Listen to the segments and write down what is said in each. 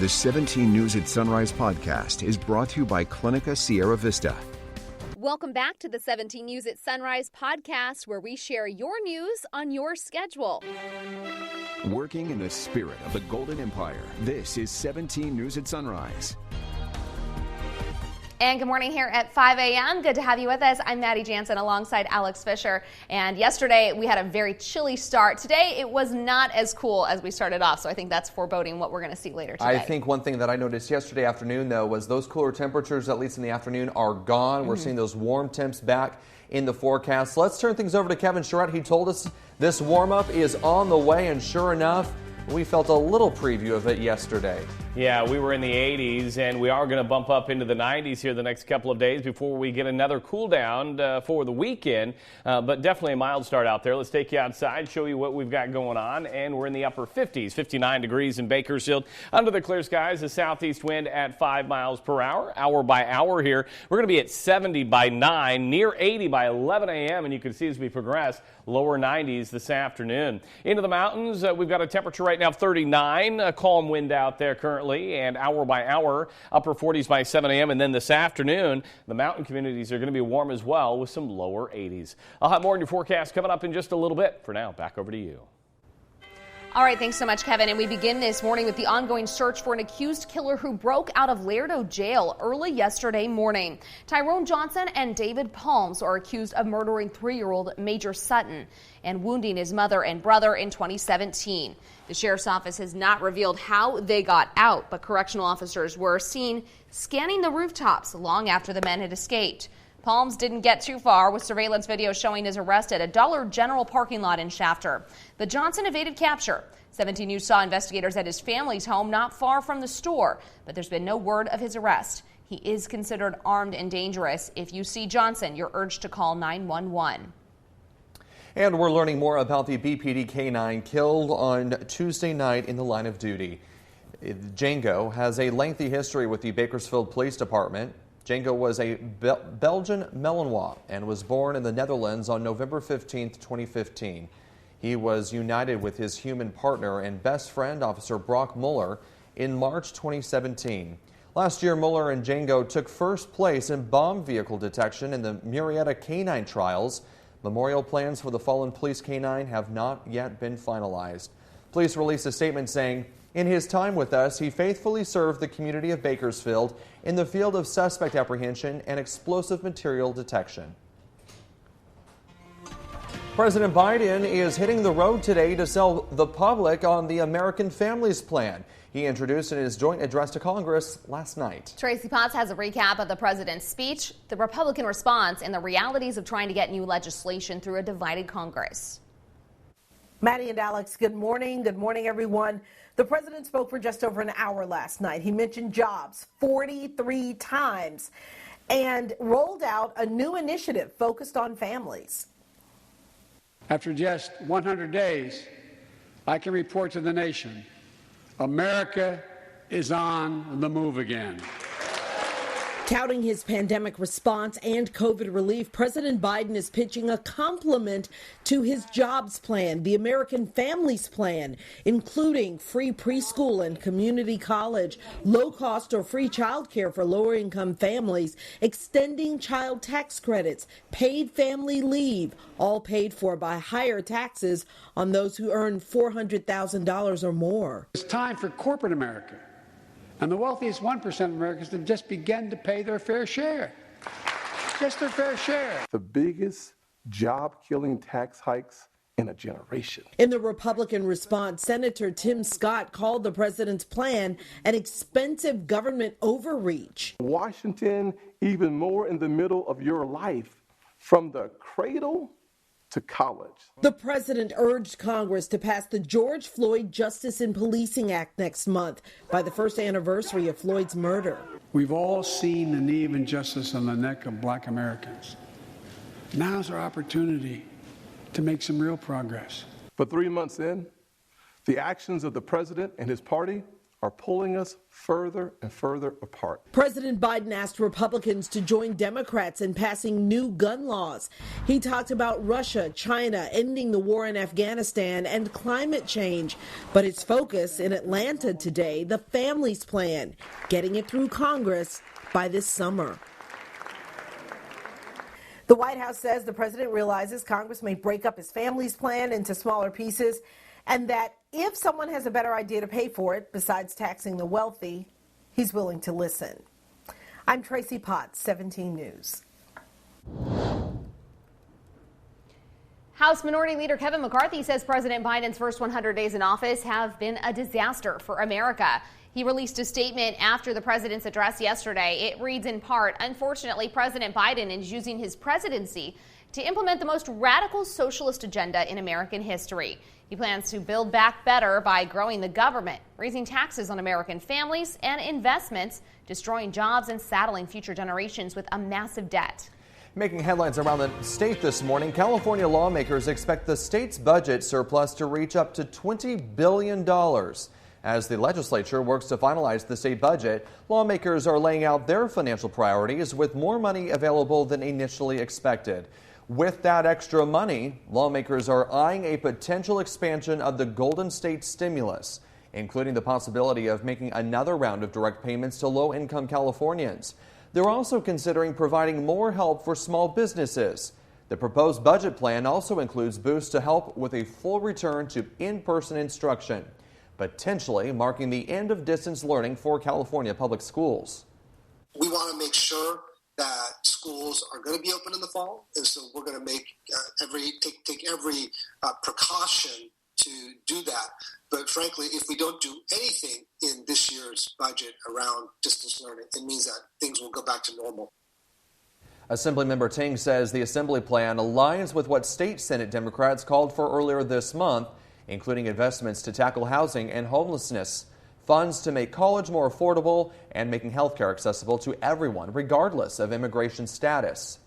The 17 News at Sunrise podcast is brought to you by Clinica Sierra Vista. Welcome back to the 17 News at Sunrise podcast, where we share your news on your schedule. Working in the spirit of the Golden Empire, this is 17 News at Sunrise. And good morning here at 5 a.m. Good to have you with us. I'm Maddie Jansen alongside Alex Fisher. And yesterday we had a very chilly start. Today it was not as cool as we started off, so I think that's foreboding what we're going to see later today. I think one thing that I noticed yesterday afternoon, though, was those cooler temperatures, at least in the afternoon, are gone. We're seeing those warm temps back in the forecast. Let's turn things over to Kevin Charette. He told us this warm-up is on the way, and sure enough, we felt a little preview of it yesterday. Yeah, we were in the 80s, and we are going to bump up into the 90s here the next couple of days before we get another cool down for the weekend. But definitely a mild start out there. Let's take you outside, show you what we've got going on. And we're in the upper 50s, 59 degrees in Bakersfield. Under the clear skies, a southeast wind at 5 miles per hour. Hour by hour here, we're going to be at 70 by 9, near 80 by 11 a.m. And you can see as we progress, lower 90s this afternoon. Into the mountains, we've got a temperature right now of 39, a calm wind out there currently. And hour by hour, upper 40s by 7 a.m. And then this afternoon, the mountain communities are going to be warm as well with some lower 80s. I'll have more in your forecast coming up in just a little bit. For now, back over to you. All right, thanks so much, Kevin. And we begin this morning with the ongoing search for an accused killer who broke out of Lerdo jail early yesterday morning. Tyrone Johnson and David Palms are accused of murdering 3-year-old Major Sutton and wounding his mother and brother in 2017. The sheriff's office has not revealed how they got out, but correctional officers were seen scanning the rooftops long after the men had escaped. Palms didn't get too far, with surveillance video showing his arrest at a Dollar General parking lot in Shafter. But Johnson evaded capture. 17 News saw investigators at his family's home not far from the store, but there's been no word of his arrest. He is considered armed and dangerous. If you see Johnson, you're urged to call 911. And we're learning more about the BPD K-9 killed on Tuesday night in the line of duty. Django has a lengthy history with the Bakersfield Police Department. Django was a Belgian Malinois and was born in the Netherlands on November 15, 2015. He was united with his human partner and best friend, Officer Brock Muller, in March 2017. Last year, Muller and Django took first place in bomb vehicle detection in the Murrieta K-9 trials. Memorial plans for the fallen police K-9 have not yet been finalized. Police released a statement saying, "In his time with us, he faithfully served the community of Bakersfield in the field of suspect apprehension and explosive material detection." President Biden is hitting the road today to sell the public on the American Families Plan. He introduced in his joint address to Congress last night. Tracy Potts has a recap of the president's speech, the Republican response, and the realities of trying to get new legislation through a divided Congress. Maddie and Alex, good morning. Good morning, everyone. The president spoke for just over an hour last night. He mentioned jobs 43 times and rolled out a new initiative focused on families. After just 100 days, I can report to the nation, America is on the move again. Touting his pandemic response and COVID relief, President Biden is pitching a complement to his jobs plan, the American Families Plan, including free preschool and community college, low cost or free child care for lower income families, extending child tax credits, paid family leave, all paid for by higher taxes on those who earn $400,000 or more. It's time for corporate America and the wealthiest 1% of Americans to just begin to pay their fair share. Just their fair share. The biggest job-killing tax hikes in a generation. In the Republican response, Senator Tim Scott called the president's plan an expensive government overreach. Washington, even more in the middle of your life, from the cradle to college. The president urged Congress to pass the George Floyd Justice in Policing Act next month by the first anniversary of Floyd's murder. We've all seen the knee of injustice on the neck of black Americans. Now's our opportunity to make some real progress. But 3 months in, the actions of the president and his party are pulling us further and further apart. President Biden asked Republicans to join Democrats in passing new gun laws. He talked about Russia, China, ending the war in Afghanistan, and climate change. But his focus in Atlanta today, the family's plan, getting it through Congress by this summer. The White House says the president realizes Congress may break up his family's plan into smaller pieces, and that if someone has a better idea to pay for it, besides taxing the wealthy, he's willing to listen. I'm Tracy Potts, 17 News. House Minority Leader Kevin McCarthy says President Biden's first 100 days in office have been a disaster for America. He released a statement after the president's address yesterday. It reads in part, "Unfortunately, President Biden is using his presidency to implement the most radical socialist agenda in American history. He plans to build back better by growing the government, raising taxes on American families and investments, destroying jobs and saddling future generations with a massive debt." Making headlines around the state this morning, California lawmakers expect the state's budget surplus to reach up to $20 billion. As the legislature works to finalize the state budget, lawmakers are laying out their financial priorities with more money available than initially expected. With that extra money, lawmakers are eyeing a potential expansion of the Golden State stimulus, including the possibility of making another round of direct payments to low-income Californians. They're also considering providing more help for small businesses. The proposed budget plan also includes boosts to help with a full return to in-person instruction, potentially marking the end of distance learning for California public schools. We want to make sure that schools are going to be open in the fall, and so we're going to make take every precaution to do that. But frankly, if we don't do anything in this year's budget around distance learning, it means that things will go back to normal. Assemblymember Ting says the assembly plan aligns with what state Senate Democrats called for earlier this month, including investments to tackle housing and homelessness, funds to make college more affordable, and making health care accessible to everyone, regardless of immigration status.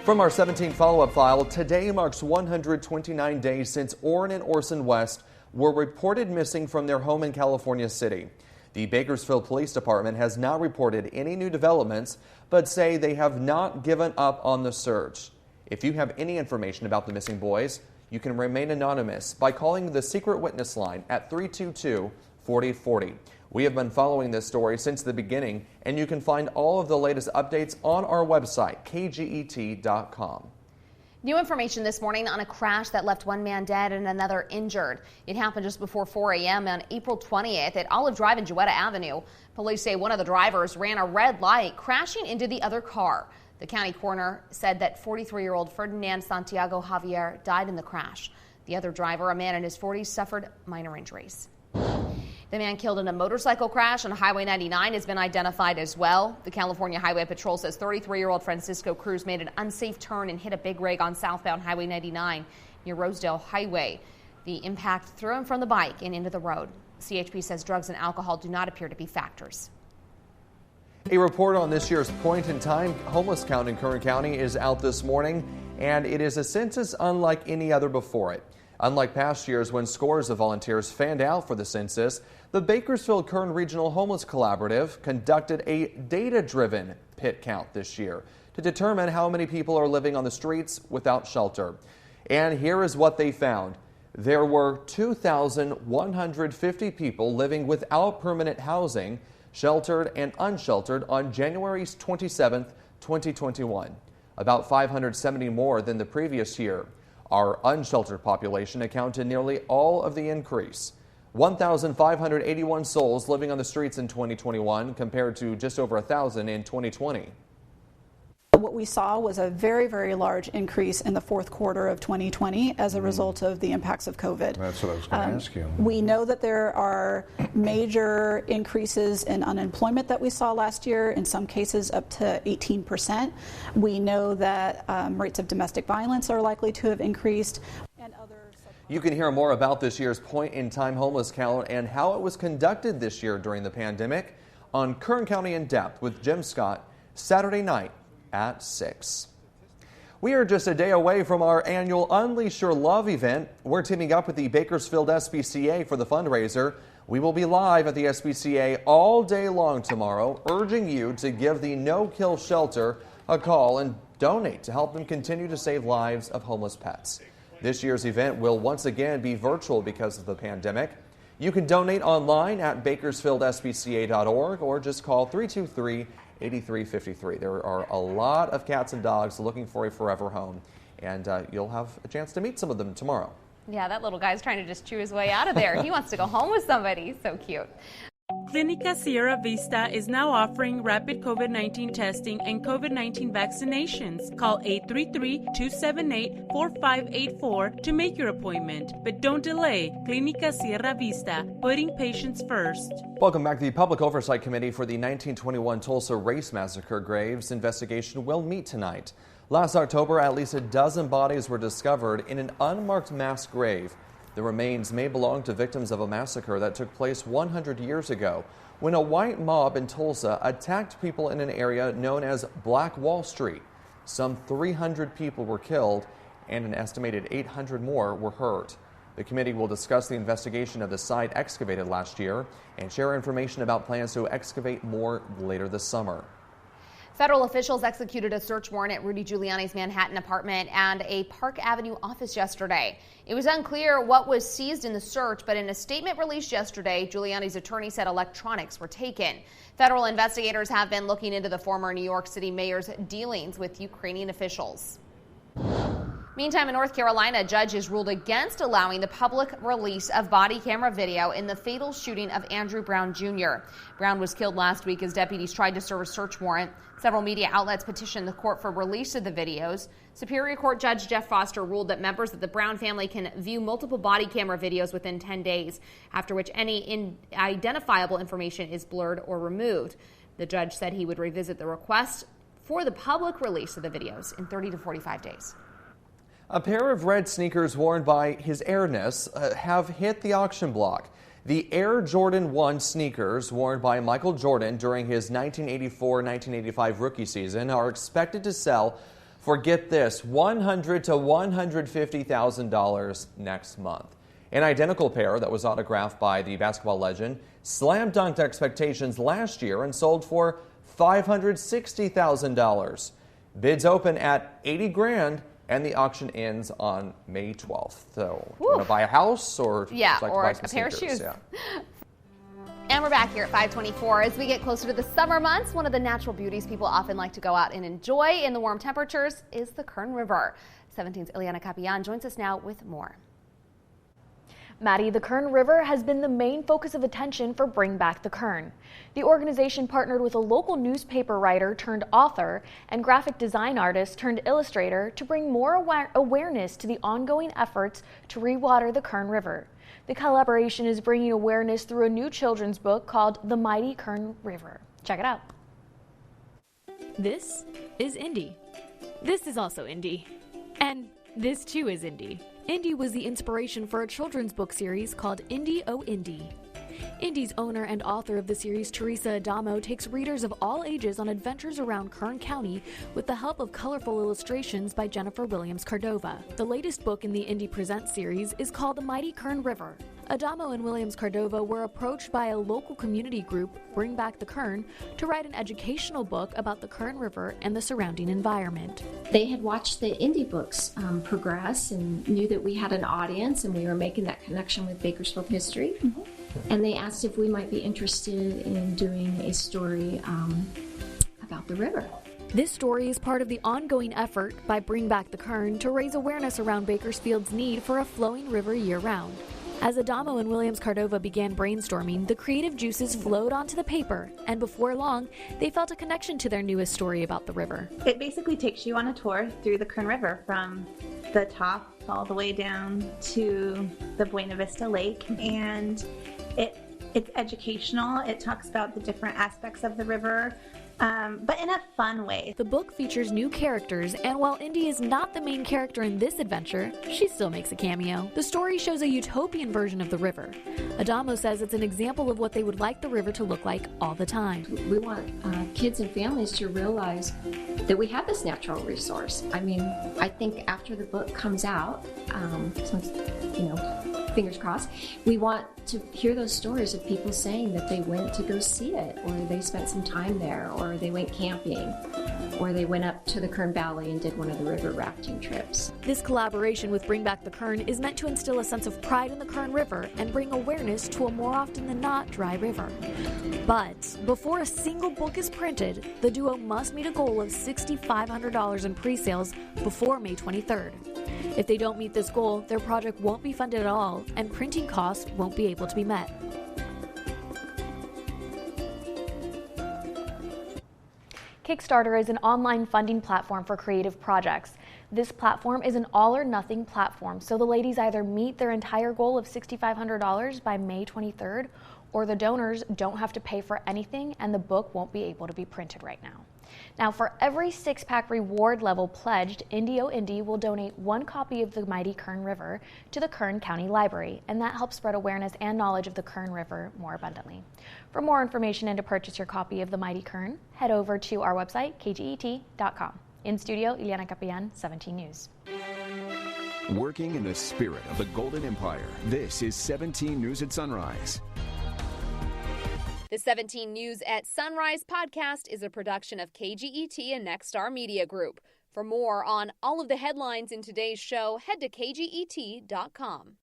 From our 17 follow-up file, today marks 129 days since Orrin and Orson West were reported missing from their home in California City. The Bakersfield Police Department has not reported any new developments, but say they have not given up on the search. If you have any information about the missing boys, you can remain anonymous by calling the secret witness line at 322-4040. We have been following this story since the beginning, and you can find all of the latest updates on our website, kget.com. New information this morning on a crash that left one man dead and another injured. It happened just before 4 a.m. on April 20th at Olive Drive and Jewetta Avenue. Police say one of the drivers ran a red light, crashing into the other car. The county coroner said that 43-year-old Ferdinand Santiago Javier died in the crash. The other driver, a man in his 40s, suffered minor injuries. The man killed in a motorcycle crash on Highway 99 has been identified as well. The California Highway Patrol says 33-year-old Francisco Cruz made an unsafe turn and hit a big rig on southbound Highway 99 near Rosedale Highway. The impact threw him from the bike and into the road. CHP says drugs and alcohol do not appear to be factors. A report on this year's point-in-time homeless count in Kern County is out this morning, and it is a census unlike any other before it. Unlike past years when scores of volunteers fanned out for the census, the Bakersfield Kern Regional Homeless Collaborative conducted a data-driven pit count this year to determine how many people are living on the streets without shelter. And here is what they found. There were 2,150 people living without permanent housing, sheltered and unsheltered on January 27th, 2021, about 570 more than the previous year. Our unsheltered population accounted nearly all of the increase. 1,581 souls living on the streets in 2021 compared to just over 1,000 in 2020. What we saw was a very, very large increase in the fourth quarter of 2020 as a result of the impacts of COVID. That's what I was going to ask you. We know that there are major increases in unemployment that we saw last year, in some cases up to 18%. We know that rates of domestic violence are likely to have increased. And other. You can hear more about this year's point-in-time homeless count and how it was conducted this year during the pandemic on Kern County in Depth with Jim Scott, Saturday night at 6. We are just a day away from our annual Unleash Your Love event. We're teaming up with the Bakersfield SPCA for the fundraiser. We will be live at the SPCA all day long tomorrow, urging you to give the No Kill Shelter a call and donate to help them continue to save lives of homeless pets. This year's event will once again be virtual because of the pandemic. You can donate online at bakersfieldspca.org or just call 323-8353. There are a lot of cats and dogs looking for a forever home, and you'll have a chance to meet some of them tomorrow. Yeah, that little guy's trying to just chew his way out of there. He wants to go home with somebody. So cute. Clínica Sierra Vista is now offering rapid COVID-19 testing and COVID-19 vaccinations. Call 833-278-4584 to make your appointment. But don't delay. Clínica Sierra Vista, putting patients first. Welcome back. The Public Oversight Committee for the 1921 Tulsa Race Massacre graves investigation will meet tonight. Last October, at least a dozen bodies were discovered in an unmarked mass grave. The remains may belong to victims of a massacre that took place 100 years ago when a white mob in Tulsa attacked people in an area known as Black Wall Street. Some 300 people were killed and an estimated 800 more were hurt. The committee will discuss the investigation of the site excavated last year and share information about plans to excavate more later this summer. Federal officials executed a search warrant at Rudy Giuliani's Manhattan apartment and a Park Avenue office yesterday. It was unclear what was seized in the search, but in a statement released yesterday, Giuliani's attorney said electronics were taken. Federal investigators have been looking into the former New York City mayor's dealings with Ukrainian officials. Meantime, in North Carolina, judges ruled against allowing the public release of body camera video in the fatal shooting of Andrew Brown Jr. Brown was killed last week as deputies tried to serve a search warrant. Several media outlets petitioned the court for release of the videos. Superior Court Judge Jeff Foster ruled that members of the Brown family can view multiple body camera videos within 10 days, after which any identifiable information is blurred or removed. The judge said he would revisit the request for the public release of the videos in 30 to 45 days. A pair of red sneakers worn by His Airness have hit the auction block. The Air Jordan 1 sneakers worn by Michael Jordan during his 1984-1985 rookie season are expected to sell for, get this, $100,000 to $150,000 next month. An identical pair that was autographed by the basketball legend slam dunked expectations last year and sold for $560,000. Bids open at $80,000. And the auction ends on May 12th. So, do you want to buy a house or or a pair of shoes? Yeah. And we're back here at 524. As we get closer to the summer months, one of the natural beauties people often like to go out and enjoy in the warm temperatures is the Kern River. 17's Ileana Capian joins us now with more. Maddie, the Kern River has been the main focus of attention for Bring Back the Kern. The organization partnered with a local newspaper writer turned author and graphic design artist turned illustrator to bring more awareness to the ongoing efforts to rewater the Kern River. The collaboration is bringing awareness through a new children's book called The Mighty Kern River. Check it out. This is Indy. This is also Indy. And this too is Indy. Indy was the inspiration for a children's book series called Indy Oh Indy. Indy's owner and author of the series, Teresa Adamo, takes readers of all ages on adventures around Kern County with the help of colorful illustrations by Jennifer Williams Cardova. The latest book in the Indy Presents series is called The Mighty Kern River. Adamo and Williams Cardova were approached by a local community group, Bring Back the Kern, to write an educational book about the Kern River and the surrounding environment. They had watched the Indy books progress and knew that we had an audience and we were making that connection with Bakersfield history. Mm-hmm. And they asked if we might be interested in doing a story about the river. This story is part of the ongoing effort by Bring Back the Kern to raise awareness around Bakersfield's need for a flowing river year-round. As Adamo and Williams Cardova began brainstorming, the creative juices flowed onto the paper, and before long, they felt a connection to their newest story about the river. It basically takes you on a tour through the Kern River from the top all the way down to the Buena Vista Lake, and it's educational. It talks about the different aspects of the river, but in a fun way. The book features new characters, and while Indy is not the main character in this adventure, she still makes a cameo. The story shows a utopian version of the river. Adamo says it's an example of what they would like the river to look like all the time. We want kids and families to realize that we have this natural resource. I mean, I think after the book comes out, fingers crossed, we want to hear those stories of people saying that they went to go see it, or they spent some time there, or they went camping, or they went up to the Kern Valley and did one of the river rafting trips. This collaboration with Bring Back the Kern is meant to instill a sense of pride in the Kern River and bring awareness to a more often than not dry river. But before a single book is printed, the duo must meet a goal of $6,500 in pre-sales before May 23rd. If they don't meet this goal, their project won't be funded at all, and printing costs won't be able to be met. Kickstarter is an online funding platform for creative projects. This platform is an all-or-nothing platform, so the ladies either meet their entire goal of $6,500 by May 23rd, or the donors don't have to pay for anything and the book won't be able to be printed right now. Now, for every 6-pack reward level pledged, Indy O Indy will donate 1 copy of the mighty Kern River to the Kern County Library, and that helps spread awareness and knowledge of the Kern River more abundantly. For more information and to purchase your copy of the mighty Kern, head over to our website, kget.com. In studio, Ileana Capellan, 17 News. Working in the spirit of the Golden Empire, this is 17 News at Sunrise. The 17 News at Sunrise podcast is a production of KGET and Nexstar Media Group. For more on all of the headlines in today's show, head to kget.com.